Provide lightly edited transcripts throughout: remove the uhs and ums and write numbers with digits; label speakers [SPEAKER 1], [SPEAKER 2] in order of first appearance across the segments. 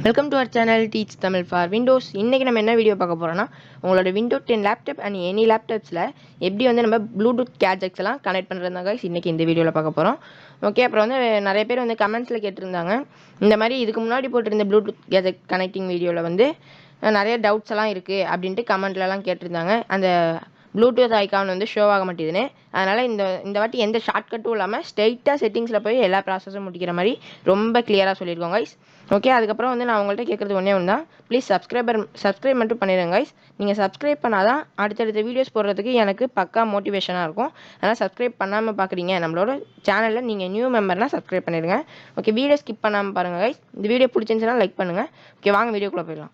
[SPEAKER 1] Welcome to our channel teach Tamil for Windows. இன்றைக்கி நம்ம என்ன வீடியோ பார்க்க போகிறோம்னா, உங்களோட விண்டோ 10 லேப்டாப் அண்ட் எனி லேப்டாப்ஸில் எப்படி வந்து நம்ம ப்ளூடூத் கேஜெட்ஸ் எல்லாம் கனெக்ட் பண்ணுறதுனாக இன்றைக்கி இந்த வீடியோவில் பார்க்க போகிறோம். ஓகே, அப்புறம் வந்து நிறைய பேர் வந்து கமெண்ட்ஸில் கேட்டிருந்தாங்க, இந்த மாதிரி இதுக்கு முன்னாடி போட்டிருந்த ப்ளூடூத் கேஜெட் கனெக்டிங் வீடியோவில் வந்து நிறைய டவுட்ஸ் எல்லாம் இருக்குது அப்படின்ட்டு கமெண்ட்லலாம் கேட்டிருந்தாங்க. அந்த ப்ளூடூத் ஐக்கான் வந்து ஷோ ஆக மாட்டேதுன்னு. அதனால் இந்த வாட்டி எந்த ஷார்ட்கட்டும் இல்லாமல் ஸ்ட்ரைட்டாக செட்டிங்ஸில் போய் எல்லா ப்ராசஸும் முடிக்கிற மாதிரி ரொம்ப கிளியராக சொல்லியிருக்கோம் கைஸ். ஓகே, அதுக்கப்புறம் வந்து நான் உங்கள்கிட்ட கேட்குறது ஒன்றே ஒன்று தான், ப்ளீஸ் சப்ஸ்கிரைப் மட்டும் பண்ணிடுங்க கைஸ். நீங்கள் சப்ஸ்கிரைப் பண்ணால் தான் அடுத்தடுத்த வீடியோஸ் போடுறதுக்கு எனக்கு பக்கா மோட்டிவேஷனாக இருக்கும். அதனால் சப்ஸ்கிரைப் பண்ணாமல் பார்க்குறீங்க நம்மளோட சேனலில், நீங்கள் நியூ மெம்பர்னால் சப்ஸ்கிரைப் பண்ணிடுங்க. ஓகே, வீடியோ ஸ்கிப் பண்ணாமல் பாருங்கள் கைஸ். இந்த வீடியோ பிடிச்சிருந்துச்சுன்னா லைக் பண்ணுங்கள். ஓகே, வாங்க வீடியோக்குள்ளே போயிடலாம்.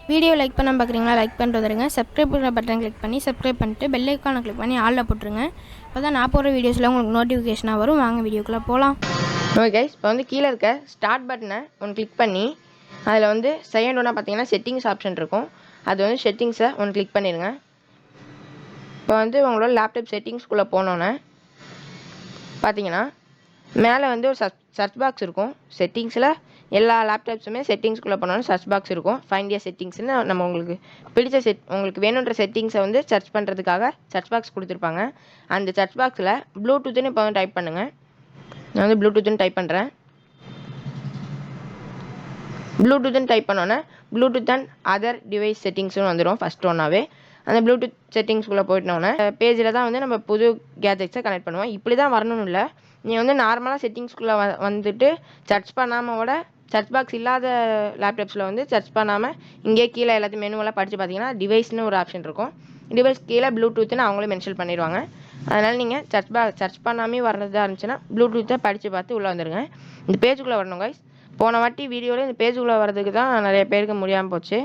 [SPEAKER 2] வீடியோ லைக் பண்ண பார்க்குறீங்களா? லைக் பண்ணிட்டு வந்துடுங்க. சப்ஸ்கிரைப் பண்ணுற பட்டன் கிளிக் பண்ணி சப்ஸ்கிரைப் பண்ணிட்டு பெல் ஐக்கானை கிளிக் பண்ணி ஆளில் போட்டுருங்க. அப்போ தான் நான் போடுற வீடியோஸில் உங்களுக்கு நோட்டிஃபிகேஷனாக வரும். வாங்க வீடியோக்குள்ளே போகலாம்.
[SPEAKER 1] ஓகே கைஸ், இப்போ வந்து கீழே இருக்க ஸ்டார்ட் பட்டனை ஒன்று கிளிக் பண்ணி அதில் வந்து செகண்ட் ஒன்றா பார்த்தீங்கன்னா செட்டிங்ஸ் ஆப்ஷன் இருக்கும். அது வந்து செட்டிங்ஸை ஒன்று கிளிக் பண்ணிடுங்க. இப்போ வந்து உங்களோட லேப்டாப் செட்டிங்ஸ்குள்ளே போனோன்னே பார்த்தீங்கன்னா மேலே வந்து ஒரு சர்ச் பாக்ஸ் இருக்கும். செட்டிங்ஸில் எல்லா லேப்டாப்ஸுமே செட்டிங்ஸ்குள்ளே போனோன்னா சர்ச் பாக்ஸ் இருக்கும். ஃபைண்ட் இயர் செட்டிங்ஸ்னு நம்ம உங்களுக்கு பிடிச்ச உங்களுக்கு வேணுன்ற செட்டிங்ஸை வந்து சர்ச் பண்ணுறதுக்காக சர்ச் பாக்ஸ் கொடுத்துருப்பாங்க. அந்த சர்ச் பாக்ஸில் ப்ளூடூத்துன்னு இப்போ வந்து டைப் பண்ணுங்கள். நான் வந்து ப்ளூடூத்துன்னு டைப் பண்ணுறேன். ப்ளூடூத்துன்னு டைப் பண்ணோன்னே ப்ளூடூத் அண்ட் அதர் டிவைஸ் செட்டிங்ஸ்னு வந்துடும் ஃபஸ்ட் ஒன்றாவே. அந்த ப்ளூடூத் செட்டிங்ஸ்குள்ளே போயிட்டோன்னே பேஜில் தான் வந்து நம்ம புது கேஜெட்ஸை கனெக்ட் பண்ணுவோம். இப்படி தான் வரணும்னு இல்லை, நீங்கள் வந்து நார்மலாக செட்டிங்ஸ்குள்ளே வந்துட்டு சர்ச் பண்ணாமல் விட சர்ச் பாக்ஸ் இல்லாத லேப்டாப்ஸில் வந்து சர்ச் பண்ணாமல் இங்கே கீழே எல்லாத்தையும் மெனுவெல்லாம் படித்து பார்த்தீங்கன்னா டிவைஸ்னு ஒரு ஆப்ஷன் இருக்கும். டிவைஸ் கீழே ப்ளூடூத்துன்னு அவங்களே மென்ஷன் பண்ணிடுவாங்க. அதனால் நீங்கள் சர்ச் பண்ணாமே வர்றதா இருந்துச்சுன்னா ப்ளூடூத்தை படித்து பார்த்து உள்ளே வந்துடுங்க. இந்த பேஜுக்குள்ளே வரணும் கைஸ். போன வாட்டி வீடியோவில் இந்த பேஜுக்குள்ளே வர்றதுக்கு தான் நிறைய பேருக்கு முடியாமல் போச்சு.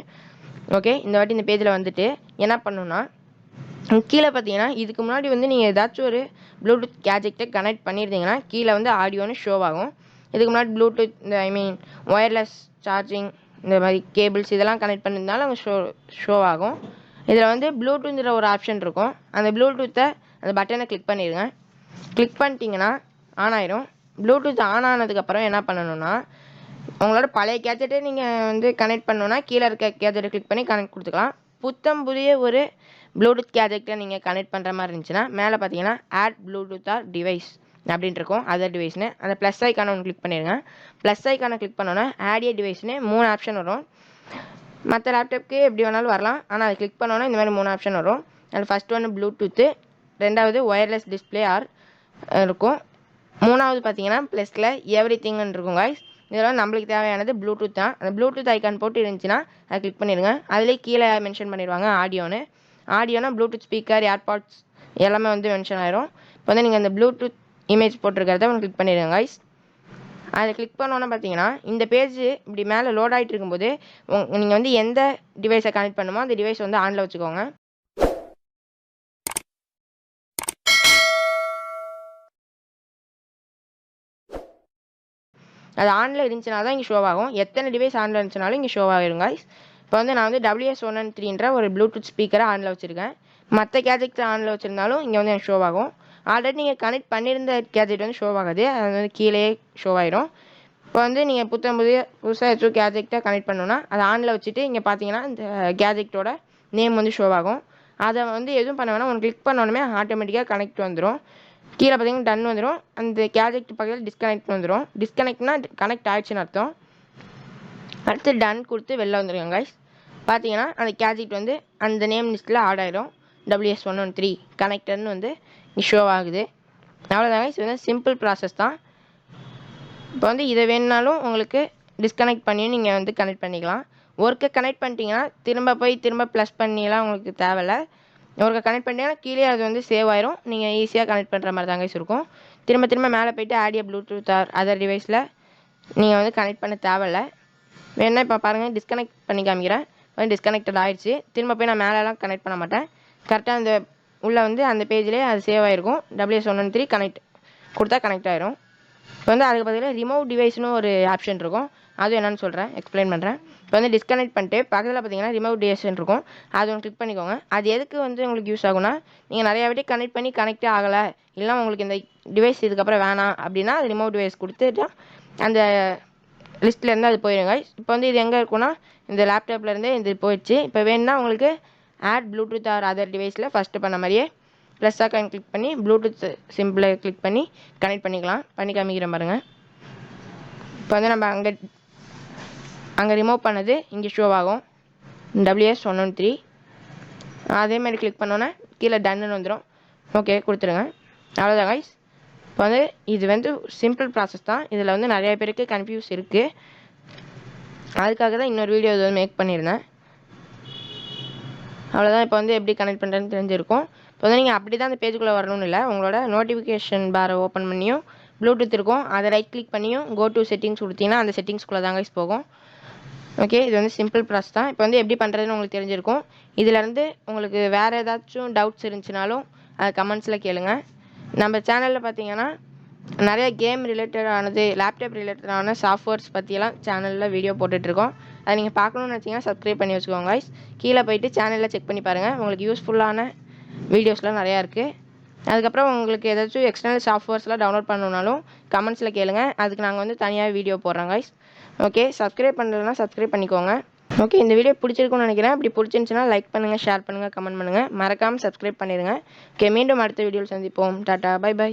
[SPEAKER 1] ஓகே, இந்த வாட்டி இந்த பேஜில் வந்துட்டு என்ன பண்ணணுன்னா, கீழே பார்த்தீங்கன்னா இதுக்கு முன்னாடி வந்து நீங்கள் ஏதாச்சும் ஒரு ப்ளூடூத் கேஜெட்டை கனெக்ட் பண்ணியிருந்தீங்கன்னா கீழே வந்து ஆடியோன்னு ஷோ ஆகும். இதுக்கு முன்னாடி ப்ளூடூத் இந்த ஒயர்லெஸ் சார்ஜிங் இந்த மாதிரி கேபிள்ஸ் இதெல்லாம் கனெக்ட் பண்ணியிருந்தாலும் அங்கே ஷோ ஆகும். இதில் வந்து ப்ளூடூத்ங்கிற ஒரு ஆப்ஷன் இருக்கும். அந்த ப்ளூடூத்தை அந்த பட்டனை கிளிக் பண்ணிடுங்க. கிளிக் பண்ணிட்டீங்கன்னா ஆன் ஆயிரும். ப்ளூடூத் ஆன் ஆனதுக்கப்புறம் என்ன பண்ணணும்னா, உங்களோட பழைய கேஜெட்டை நீங்கள் வந்து கனெக்ட் பண்ணணுன்னா கீழே இருக்க கேஜெட்டை கிளிக் பண்ணி கனெக்ட் கொடுத்துக்கலாம். புத்தம் புதிய ஒரு ப்ளூடூத் கேஜெட்டை நீங்கள் கனெக்ட் பண்ணுற மாதிரி இருந்துச்சுன்னா மேலே பார்த்தீங்கன்னா ஆட் ப்ளூடூத் ஆர் டிவைஸ் அப்படின்ட்டு இருக்கும். அதர் டிவைஸ்னு அந்த ப்ளஸ் ஐக்கானை ஒன்று கிளிக் பண்ணிடுங்க. ப்ளஸ் ஐக்கானை கிளிக் பண்ணோன்னா ஆட் ஏ டிவைஸ்னு 3 ஆப்ஷன் வரும். மற்ற லேப்டாப்க்கு எப்படி வேணாலும் வரலாம், ஆனால் அதை கிளிக் பண்ணோன்னா இந்த மாதிரி 3 ஆப்ஷன் வரும். அதில் ஃபஸ்ட் ஒன்று ப்ளூடூத்து, ரெண்டாவது ஒயர்லெஸ் டிஸ்பிளே ஆர் இருக்கும், மூணாவது பார்த்தீங்கன்னா ப்ளஸில் எவ்ரி திங்னு இருக்கும் காய்ஸ். இதெல்லாம் நம்மளுக்கு தேவையானது ப்ளூடூத் தான். அந்த ப்ளூடூத் ஐக்கான் போட்டு இருந்துச்சுன்னா அதை கிளிக் பண்ணிடுங்க. அதுலேயே கீழே மென்ஷன் பண்ணிடுவாங்க ஆடியோனா ப்ளூடூத் ஸ்பீக்கர், ஏர்பாட்ஸ் எல்லாமே வந்து மென்ஷன் ஆயிரும். இப்போ வந்து நீங்கள் அந்த ப்ளூடூத் இமேஜ் போட்டிருக்கிறத ஒன்று கிளிக் பண்ணிடுங்க கைஸ். அதை கிளிக் பண்ணோன்னே பார்த்தீங்கன்னா இந்த பேஜ் இப்படி மேலே லோட் ஆகிட்டு இருக்கும்போது நீங்கள் வந்து எந்த டிவைஸை கனெக்ட் பண்ணுமோ அந்த டிவைஸ் வந்து ஆனில் வச்சுக்கோங்க. அது ஆனில் இருந்துச்சுனா தான் இங்கே ஷோ ஆகும். எத்தனை டிவைஸ் ஆனில் இருந்துச்சுனாலும் இங்கே ஷோ ஆகிடும் கைஸ். இப்போ வந்து நான் வந்து WS113ன்ற ஒரு ப்ளூடூத் ஸ்பீக்கரை ஆனில் வச்சுருக்கேன். மற்ற கேஜெட் ஆனில் வச்சுருந்தாலும் இங்கே வந்து எனக்கு ஷோ ஆகும். ஆல்ரெடி நீங்கள் கனெக்ட் பண்ணியிருந்த கேஜெட் வந்து ஷோ ஆகாது, அது வந்து கீழே ஷோ ஆயிரும். இப்போ வந்து நீங்கள் புதுசாக ஏதாச்சும் கேஜெட்டை கனெக்ட் பண்ணணுன்னா அதை ஆனில் வச்சுட்டு இங்கே பார்த்தீங்கன்னா இந்த கேஜெட்டோட நேம் வந்து ஷோ ஆகும். அதை வந்து எதுவும் பண்ண வேணாம், ஒன்று கிளிக் பண்ணோன்னே ஆட்டோமேட்டிக்காக கனெக்ட் வந்துடும். கீழே பார்த்தீங்கன்னா டன் வந்துடும். அந்த கேஜெக்ட் பக்கத்தில் டிஸ்கனெக்ட் வந்துடும். டிஸ்கனெக்ட்னா கனெக்ட் ஆகிடுச்சுன்னு அர்த்தம். அடுத்து டன் கொடுத்து வெளில வந்துருங்க கைஸ். பார்த்தீங்கன்னா அந்த கேஜெட் வந்து அந்த நேம் லிஸ்ட்டில் ஆட் ஆகிடும். WS113 கனெக்டர்னு வந்து ஷோ ஆகுது. அவ்வளோதான் கைஸ். இது வந்து சிம்பிள் ப்ராசஸ் தான். இப்போ வந்து இதை வேணுனாலும் உங்களுக்கு டிஸ்கனெக்ட் பண்ணி நீங்கள் வந்து கனெக்ட் பண்ணிக்கலாம். ஒர்க்கை கனெக்ட் பண்ணிட்டீங்கன்னா திரும்ப ப்ளஸ் பண்ணிலாம் உங்களுக்கு தேவையில்லை. ஒர்க்கை கனெக்ட் பண்ணிட்டீங்கன்னா கீழே அது வந்து சேவ் ஆயிரும். நீங்கள் ஈஸியாக கனெக்ட் பண்ணுற மாதிரி தாங்க இருக்கும். திரும்ப மேலே போய்ட்டு ஆடியோ ப்ளூடூத் ஆர் அதர் டிவைஸில் நீங்கள் வந்து கனெக்ட் பண்ண தேவையில்லை. வேணா இப்போ பாருங்கள், டிஸ்கனெக்ட் பண்ணி காமிக்கிறேன். வந்து டிஸ்கனெக்டட் ஆகிடுச்சு. திரும்ப போய் நான் மேலெலாம் கனெக்ட் பண்ண மாட்டேன். கரெக்டாக அந்த உள்ளே வந்து அந்த பேஜ்லேயே அது சேவ் ஆகிருக்கும். WS113 கனெக்ட் கொடுத்தா கனெக்ட் ஆகிரும். இப்போ வந்து அதுக்கு பதிலாக ரிமூவ் டிவைஸ்னு ஒரு ஆப்ஷன் இருக்கும். அது என்னன்னு சொல்கிறேன், எக்ஸ்பிளைன் பண்ணுறேன். இப்போ வந்து டிஸ்கனெக்ட் பண்ணிட்டு பக்கத்தில் பார்த்தீங்கன்னா ரிமூவ் டிவைஸ்ன்னு இருக்கும். அது ஒன்று கிளிக் பண்ணிக்கோங்க. அது எதுக்கு வந்து உங்களுக்கு யூஸ் ஆகும்னா, நீங்கள் நிறையா வாட்டி கனெக்ட் பண்ணி கனெக்டே ஆகலை, இல்லைனா உங்களுக்கு இந்த டிவைஸ் இதுக்கப்புறம் வேணாம் அப்படின்னா அது ரிமூவ் டிவைஸ் கொடுத்துட்டா அந்த லிஸ்ட்லேருந்து அது போயிடுங்க. இப்போ வந்து இது எங்கே இருக்குன்னா இந்த லேப்டாப்லேருந்தே இது போயிடுச்சு. இப்போ வேணும்னா உங்களுக்கு ஆட் ப்ளூடூத் ஆர் அதர் டிவைஸில் ஃபஸ்ட்டு பண்ண மாதிரியே ப்ளஸ் ஐக்கான் கிளிக் பண்ணி ப்ளூடூத் சிம்பிளை கிளிக் பண்ணி கனெக்ட் பண்ணிக்கலாம். பண்ணி காமிக்கிறேன் பாருங்கள். இப்போ வந்து நம்ம அங்கே ரிமூவ் பண்ணது இங்கே ஷோ ஆகும், WS113. அதே மாதிரி கிளிக் பண்ணோன்னே கீழே டன்னு வந்துடும். ஓகே கொடுத்துருங்க. அவ்வளோதான் கைஸ். இப்போ வந்து இது வந்து சிம்பிள் ப்ராசஸ் தான். இதில் வந்து நிறைய பேருக்கு கன்ஃபியூஸ் இருக்குது. அதுக்காக தான் இன்னொரு வீடியோ இது வந்து மேக் பண்ணியிருந்தேன். அவ்வளோதான். இப்போ வந்து எப்படி கனெக்ட் பண்ணுறதுன்னு தெரிஞ்சிருக்கும். இப்போ வந்து நீங்கள் அப்படி தான் அந்த பேஜுக்குள்ளே வரணும்னு இல்லை, உங்களோட நோட்டிஃபிகேஷன் பாரை ஓப்பன் பண்ணியும் ப்ளூடூத் இருக்கும், அதை ரைட் கிளிக் பண்ணியும் கோ டு செட்டிங்ஸ் கொடுத்தீங்கன்னா அந்த செட்டிங்ஸ்குள்ளே தாங்க போகும். ஓகே, இது வந்து சிம்பிள் ப்ராசஸ் தான். இப்போ வந்து எப்படி பண்ணுறதுன்னு உங்களுக்கு தெரிஞ்சிருக்கும். இதிலேருந்து உங்களுக்கு வேறு ஏதாச்சும் டவுட்ஸ் இருந்துச்சுனாலும் அதை கமெண்ட்ஸில் கேளுங்க. நம்ம சேனலில் பார்த்தீங்கன்னா நிறைய கேம் ரிலேட்டடானது, லேப்டாப் ரிலேட்டடான சாஃப்ட்வேர்ஸ் பற்றியெல்லாம் சேனலில் வீடியோ போட்டுட்ருக்கோம். அதை நீங்கள் பார்க்கணுன்னு வச்சிங்கன்னா சப்ஸ்கிரைப் பண்ணி வச்சுக்கோங்க கைஸ். கீழே போய்ட்டு சேனலில் செக் பண்ணி பாருங்கள், உங்களுக்கு யூஸ்ஃபுல்லான வீடியோஸ்லாம் நிறையா இருக்குது. அதுக்கப்புறம் உங்களுக்கு ஏதாச்சும் எக்ஸ்டர்னல் சாஃப்ட்வேர்ஸ்லாம் டவுன்லோட் பண்ணணுன்னாலும் கமெண்ட்ஸில் கேளுங்க, அதுக்கு நாங்கள் வந்து தனியாக வீடியோ போடுறோம் கைஸ். ஓகே, சப்ஸ்கிரைப் பண்ணலைன்னா சப்ஸ்கிரைப் பண்ணிக்கோங்க. ஓகே, இந்த வீடியோ பிடிச்சிருக்குன்னு நினைக்கிறேன். அப்படி பிடிச்சிருந்துச்சுன்னா லைக் பண்ணுங்கள், ஷேர் பண்ணுங்கள், கமெண்ட் பண்ணுங்கள், மறக்காமல் சப்ஸ்கிரைப் பண்ணிடுங்க. ஓகே, மீண்டும் அடுத்த வீடியோவில் சந்திப்போம். Tata, bye by.